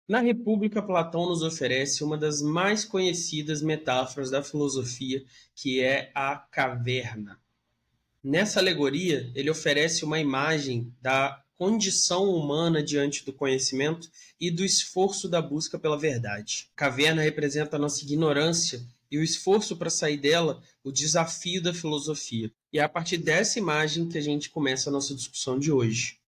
Na República, Platão nos oferece uma das mais conhecidas metáforas da filosofia, que é a caverna. Nessa alegoria, ele oferece uma imagem da condição humana diante do conhecimento e do esforço da busca pela verdade. A caverna representa a nossa ignorância e o esforço para sair dela, o desafio da filosofia. E é a partir dessa imagem que a gente começa a nossa discussão de hoje.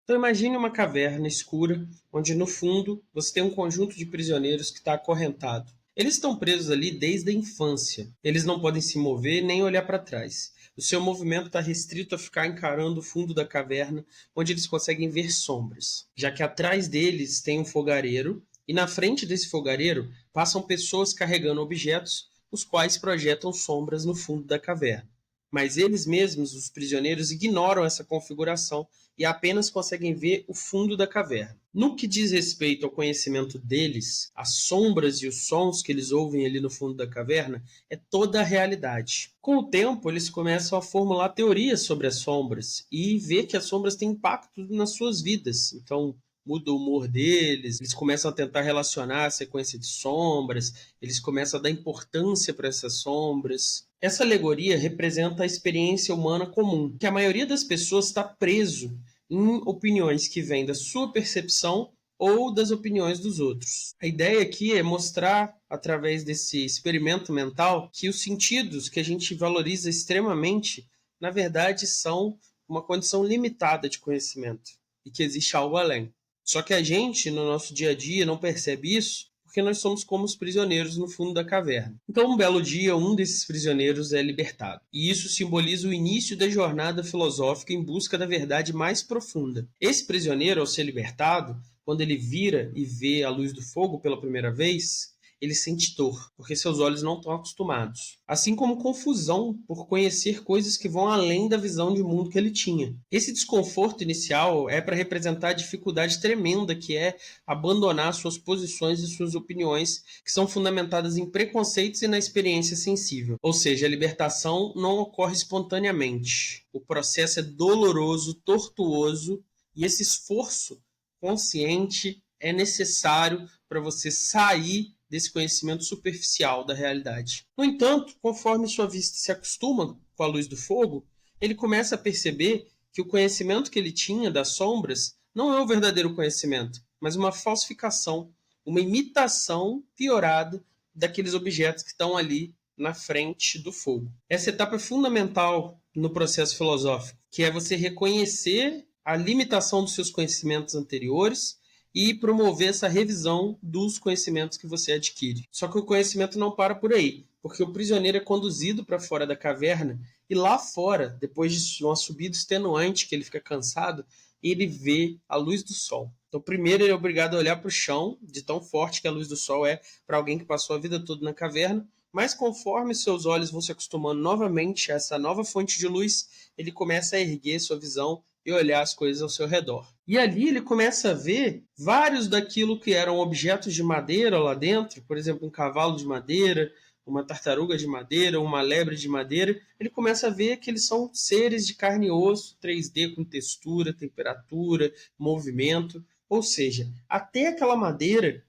Então imagine uma caverna escura, onde no fundo você tem um conjunto de prisioneiros que está acorrentado. Eles estão presos ali desde a infância. Eles não podem se mover nem olhar para trás. O seu movimento está restrito a ficar encarando o fundo da caverna, onde eles conseguem ver sombras, já que atrás deles tem um fogareiro e na frente desse fogareiro passam pessoas carregando objetos, os quais projetam sombras no fundo da caverna. Mas eles mesmos, os prisioneiros, ignoram essa configuração e apenas conseguem ver o fundo da caverna. No que diz respeito ao conhecimento deles, as sombras e os sons que eles ouvem ali no fundo da caverna é toda a realidade. Com o tempo, eles começam a formular teorias sobre as sombras e ver que as sombras têm impacto nas suas vidas. Então, muda o humor deles, eles começam a tentar relacionar a sequência de sombras, eles começam a dar importância para essas sombras. Essa alegoria representa a experiência humana comum, que a maioria das pessoas está preso em opiniões que vêm da sua percepção ou das opiniões dos outros. A ideia aqui é mostrar, através desse experimento mental, que os sentidos que a gente valoriza extremamente, na verdade, são uma condição limitada de conhecimento e que existe algo além. Só que a gente, no nosso dia a dia, não percebe isso porque nós somos como os prisioneiros no fundo da caverna. Então, um belo dia, um desses prisioneiros é libertado. E isso simboliza o início da jornada filosófica em busca da verdade mais profunda. Esse prisioneiro, ao ser libertado, quando ele vira e vê a luz do fogo pela primeira vez, ele sente dor, porque seus olhos não estão acostumados. Assim como confusão por conhecer coisas que vão além da visão de mundo que ele tinha. Esse desconforto inicial é para representar a dificuldade tremenda que é abandonar suas posições e suas opiniões, que são fundamentadas em preconceitos e na experiência sensível. Ou seja, a libertação não ocorre espontaneamente. O processo é doloroso, tortuoso, e esse esforço consciente é necessário para você sair desse conhecimento superficial da realidade. No entanto, conforme sua vista se acostuma com a luz do fogo, ele começa a perceber que o conhecimento que ele tinha das sombras não é o verdadeiro conhecimento, mas uma falsificação, uma imitação piorada daqueles objetos que estão ali na frente do fogo. Essa etapa é fundamental no processo filosófico, que é você reconhecer a limitação dos seus conhecimentos anteriores e promover essa revisão dos conhecimentos que você adquire. Só que o conhecimento não para por aí, porque o prisioneiro é conduzido para fora da caverna e lá fora, depois de uma subida extenuante que ele fica cansado, ele vê a luz do sol. Então, primeiro ele é obrigado a olhar para o chão, de tão forte que a luz do sol é para alguém que passou a vida toda na caverna, mas conforme seus olhos vão se acostumando novamente a essa nova fonte de luz, ele começa a erguer sua visão e olhar as coisas ao seu redor. E ali ele começa a ver vários daquilo que eram objetos de madeira lá dentro, por exemplo, um cavalo de madeira, uma tartaruga de madeira, uma lebre de madeira. Ele começa a ver que eles são seres de carne e osso, 3D com textura, temperatura, movimento. Ou seja, até aquela madeira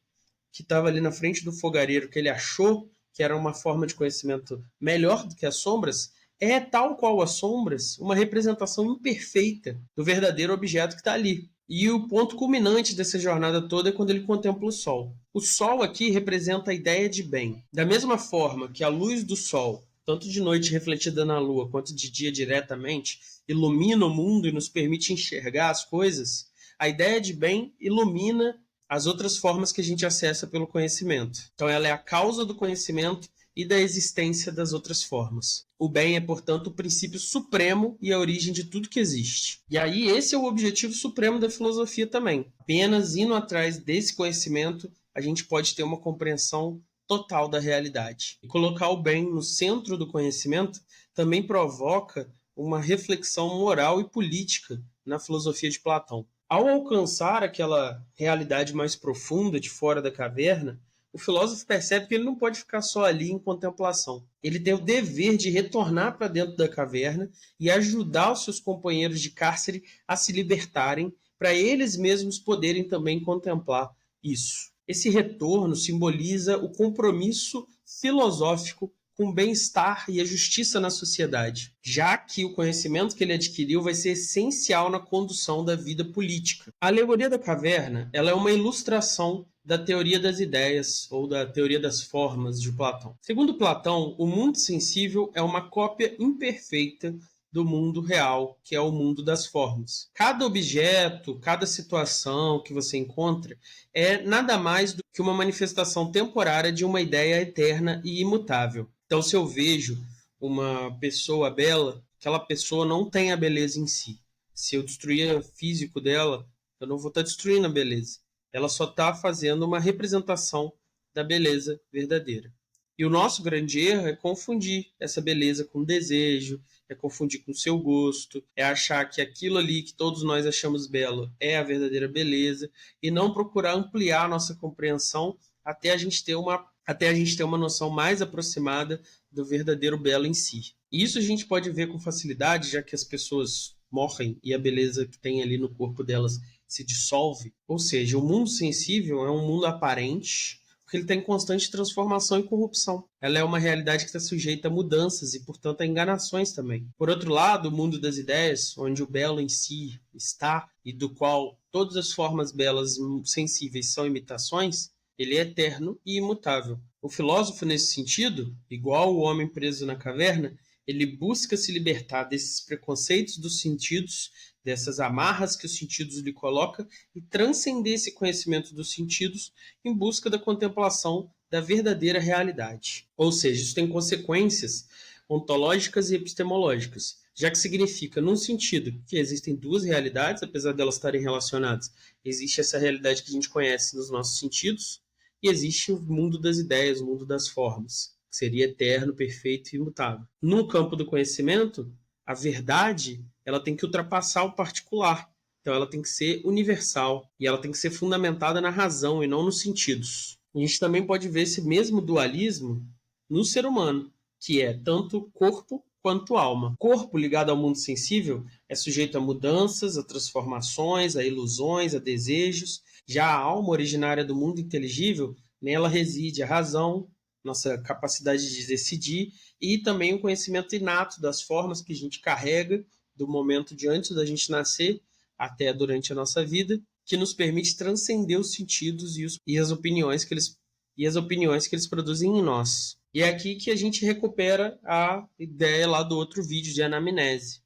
que estava ali na frente do fogareiro, que ele achou que era uma forma de conhecimento melhor do que as sombras, é, tal qual as sombras, uma representação imperfeita do verdadeiro objeto que está ali. E o ponto culminante dessa jornada toda é quando ele contempla o sol. O sol aqui representa a ideia de bem. Da mesma forma que a luz do sol, tanto de noite refletida na lua quanto de dia diretamente, ilumina o mundo e nos permite enxergar as coisas, a ideia de bem ilumina as outras formas que a gente acessa pelo conhecimento. Então ela é a causa do conhecimento e da existência das outras formas. O bem é, portanto, o princípio supremo e a origem de tudo que existe. E aí esse é o objetivo supremo da filosofia também. Apenas indo atrás desse conhecimento, a gente pode ter uma compreensão total da realidade. E colocar o bem no centro do conhecimento também provoca uma reflexão moral e política na filosofia de Platão. Ao alcançar aquela realidade mais profunda de fora da caverna, o filósofo percebe que ele não pode ficar só ali em contemplação. Ele tem o dever de retornar para dentro da caverna e ajudar os seus companheiros de cárcere a se libertarem, para eles mesmos poderem também contemplar isso. Esse retorno simboliza o compromisso filosófico com o bem-estar e a justiça na sociedade, já que o conhecimento que ele adquiriu vai ser essencial na condução da vida política. A alegoria da caverna, ela é uma ilustração da teoria das ideias ou da teoria das formas de Platão. Segundo Platão, o mundo sensível é uma cópia imperfeita do mundo real, que é o mundo das formas. Cada objeto, cada situação que você encontra é nada mais do que uma manifestação temporária de uma ideia eterna e imutável. Então, se eu vejo uma pessoa bela, aquela pessoa não tem a beleza em si. Se eu destruir o físico dela, eu não vou estar destruindo a beleza. Ela só está fazendo uma representação da beleza verdadeira. E o nosso grande erro é confundir essa beleza com desejo, é confundir com o seu gosto, é achar que aquilo ali que todos nós achamos belo é a verdadeira beleza e não procurar ampliar a nossa compreensão até a gente ter uma noção mais aproximada do verdadeiro belo em si. E isso a gente pode ver com facilidade, já que as pessoas morrem e a beleza que tem ali no corpo delas se dissolve. Ou seja, o mundo sensível é um mundo aparente, porque ele está em constante transformação e corrupção. Ela é uma realidade que está sujeita a mudanças e, portanto, a enganações também. Por outro lado, o mundo das ideias, onde o belo em si está e do qual todas as formas belas sensíveis são imitações, ele é eterno e imutável. O filósofo, nesse sentido, igual o homem preso na caverna, ele busca se libertar desses preconceitos dos sentidos, dessas amarras que os sentidos lhe colocam e transcender esse conhecimento dos sentidos em busca da contemplação da verdadeira realidade. Ou seja, isso tem consequências ontológicas e epistemológicas, já que significa, num sentido, que existem duas realidades, apesar delas estarem relacionadas. Existe essa realidade que a gente conhece nos nossos sentidos e existe o mundo das ideias, o mundo das formas, que seria eterno, perfeito e imutável. No campo do conhecimento, a verdade ela tem que ultrapassar o particular. Então ela tem que ser universal e ela tem que ser fundamentada na razão e não nos sentidos. A gente também pode ver esse mesmo dualismo no ser humano, que é tanto corpo quanto alma. Corpo ligado ao mundo sensível é sujeito a mudanças, a transformações, a ilusões, a desejos. Já a alma originária do mundo inteligível, nela reside a razão, nossa capacidade de decidir e também o conhecimento inato das formas que a gente carrega do momento de antes da gente nascer até durante a nossa vida, que nos permite transcender os sentidos e as opiniões que eles produzem em nós. E é aqui que a gente recupera a ideia lá do outro vídeo de anamnese.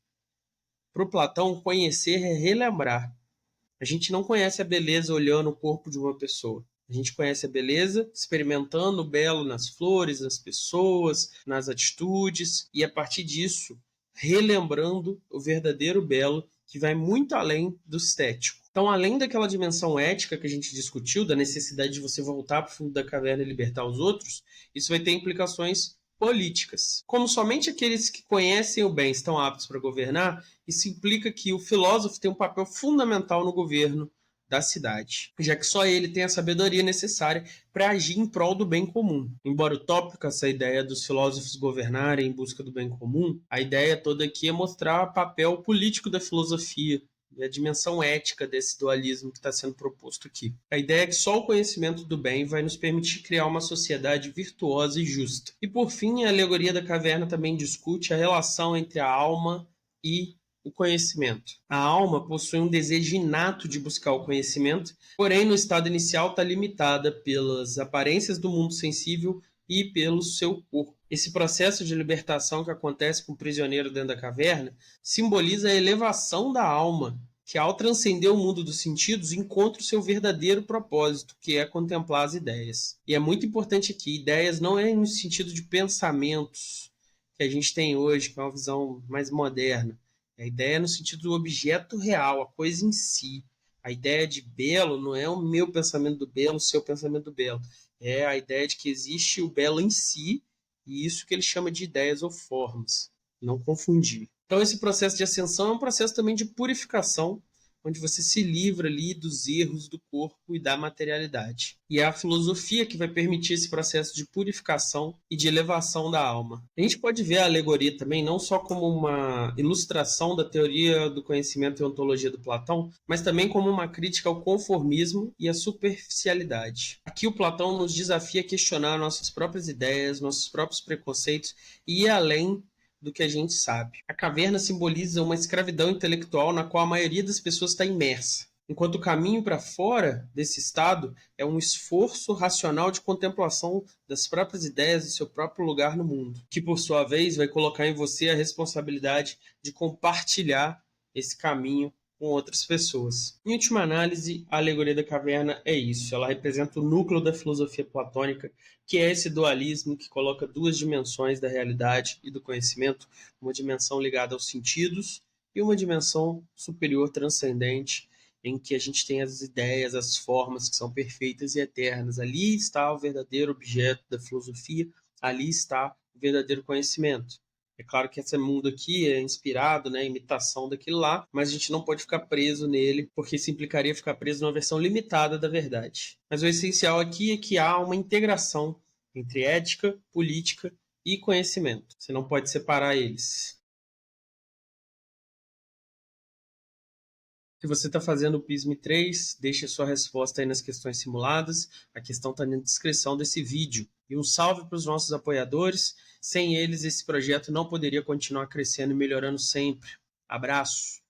Para o Platão, conhecer é relembrar. A gente não conhece a beleza olhando o corpo de uma pessoa. A gente conhece a beleza experimentando o belo nas flores, nas pessoas, nas atitudes, e a partir disso, relembrando o verdadeiro belo que vai muito além do estético. Então, além daquela dimensão ética que a gente discutiu, da necessidade de você voltar para o fundo da caverna e libertar os outros, isso vai ter implicações políticas. Como somente aqueles que conhecem o bem estão aptos para governar, isso implica que o filósofo tem um papel fundamental no governo da cidade, já que só ele tem a sabedoria necessária para agir em prol do bem comum. Embora utópica essa ideia dos filósofos governarem em busca do bem comum, a ideia toda aqui é mostrar o papel político da filosofia e a dimensão ética desse dualismo que está sendo proposto aqui. A ideia é que só o conhecimento do bem vai nos permitir criar uma sociedade virtuosa e justa. E por fim, a alegoria da caverna também discute a relação entre a alma e o conhecimento. A alma possui um desejo inato de buscar o conhecimento, porém no estado inicial está limitada pelas aparências do mundo sensível e pelo seu corpo. Esse processo de libertação que acontece com o prisioneiro dentro da caverna simboliza a elevação da alma, que ao transcender o mundo dos sentidos encontra o seu verdadeiro propósito, que é contemplar as ideias. E é muito importante aqui, ideias não é no sentido de pensamentos que a gente tem hoje, que é uma visão mais moderna. A ideia é no sentido do objeto real, a coisa em si. A ideia de belo não é o meu pensamento do belo, o seu pensamento do belo. É a ideia de que existe o belo em si, e isso que ele chama de ideias ou formas. Não confundir. Então esse processo de ascensão é um processo também de purificação onde você se livra ali dos erros do corpo e da materialidade. E é a filosofia que vai permitir esse processo de purificação e de elevação da alma. A gente pode ver a alegoria também não só como uma ilustração da teoria do conhecimento e ontologia do Platão, mas também como uma crítica ao conformismo e à superficialidade. Aqui o Platão nos desafia a questionar nossas próprias ideias, nossos próprios preconceitos e ir além do que a gente sabe. A caverna simboliza uma escravidão intelectual na qual a maioria das pessoas está imersa, enquanto o caminho para fora desse estado é um esforço racional de contemplação das próprias ideias e seu próprio lugar no mundo, que por sua vez vai colocar em você a responsabilidade de compartilhar esse caminho com outras pessoas. Em última análise, a alegoria da caverna é isso. Ela representa o núcleo da filosofia platônica, que é esse dualismo que coloca duas dimensões da realidade e do conhecimento, uma dimensão ligada aos sentidos e uma dimensão superior transcendente, em que a gente tem as ideias, as formas que são perfeitas e eternas. Ali está o verdadeiro objeto da filosofia, ali está o verdadeiro conhecimento. É claro que esse mundo aqui é inspirado, né, imitação daquilo lá, mas a gente não pode ficar preso nele, porque isso implicaria ficar preso numa versão limitada da verdade. Mas o essencial aqui é que há uma integração entre ética, política e conhecimento. Você não pode separar eles. Se você está fazendo o PISM 3, deixe a sua resposta aí nas questões simuladas. A questão está na descrição desse vídeo. E um salve para os nossos apoiadores. Sem eles, esse projeto não poderia continuar crescendo e melhorando sempre. Abraço!